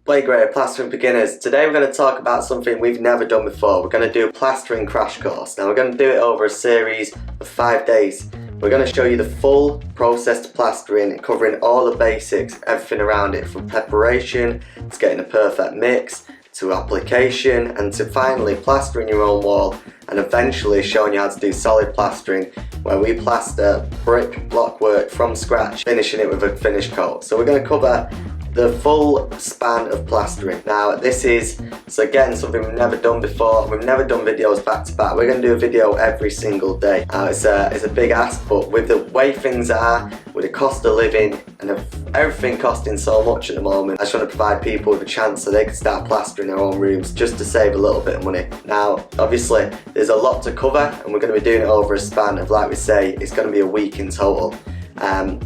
Blaine Gray, Plastering For Beginners. Today we're going to talk about something we've never done before. We're going to do a plastering crash course. Now we're going to do it over a series of 5 days. We're going to show you the full process to plastering, covering all the basics, everything around it, from preparation to getting a perfect mix, to application, and to finally plastering your own wall, and eventually showing you how to do solid plastering, where we plaster brick block work from scratch, finishing it with a finish coat. So we're going to cover the full span of plastering. Now this is, so again, something we've never done before. We've never done videos back to back. We're going to do a video every single day. It's a big ask, but with the way things are, with the cost of living and everything costing so much at the moment, I just want to provide people with a chance so they can start plastering their own rooms just to save a little bit of money. Now obviously there's a lot to cover, and we're going to be doing it over a span of, like we say, it's going to be a week in total.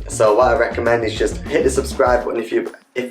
So what I recommend is just hit the subscribe button if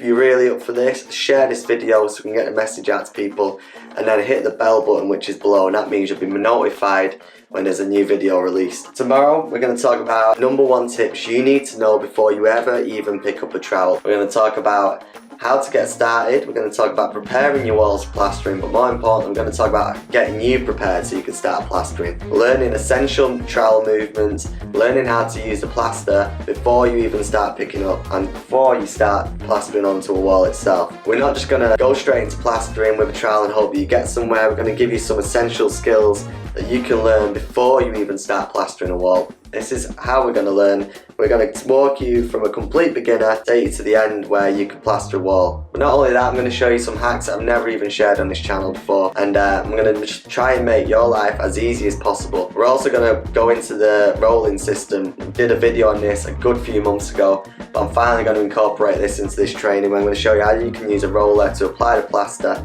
you're really up for this, share this video so we can get the message out to people, and then hit the bell button which is below, and that means you'll be notified when there's a new video released. Tomorrow we're going to talk about #1 tips you need to know before you ever even pick up a trowel. We're going to talk about how to get started, we're going to talk about preparing your walls for plastering, but more importantly we're going to talk about getting you prepared so you can start plastering, learning essential trowel movements, learning how to use the plaster before you even start picking up and before you start plastering onto a wall itself. We're not just going to go straight into plastering with a trowel and hope that you get somewhere. We're going to give you some essential skills that you can learn before you even start plastering a wall. This is how we're going to learn. We're going to walk you from a complete beginner, take you to the end where you can plaster a wall. But not only that, I'm going to show you some hacks that I've never even shared on this channel before, and I'm going to just try and make your life as easy as possible. We're also going to go into the rolling system. We did a video on this a good few months ago, but I'm finally going to incorporate this into this training where I'm going to show you how you can use a roller to apply the plaster,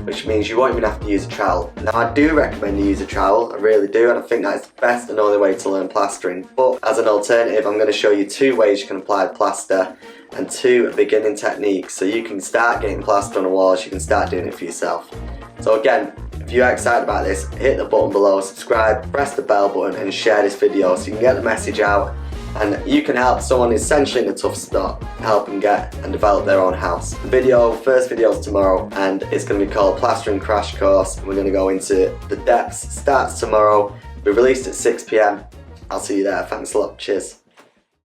which means you won't even have to use a trowel. Now I do recommend you use a trowel, I really do, and I think that is the best and only way to learn plastering. But as an alternative, I'm going to show you 2 ways you can apply the plaster and 2 beginning techniques so you can start getting plaster on the walls, you can start doing it for yourself. So again, if you're excited about this, hit the button below, subscribe, press the bell button and share this video so you can get the message out, and you can help someone essentially in a tough spot, help them get and develop their own house. The first video is tomorrow, and it's going to be called Plastering Crash Course. We're going to go into the depths. Starts tomorrow, be released at 6 PM. I'll see you there. Thanks a lot. Cheers.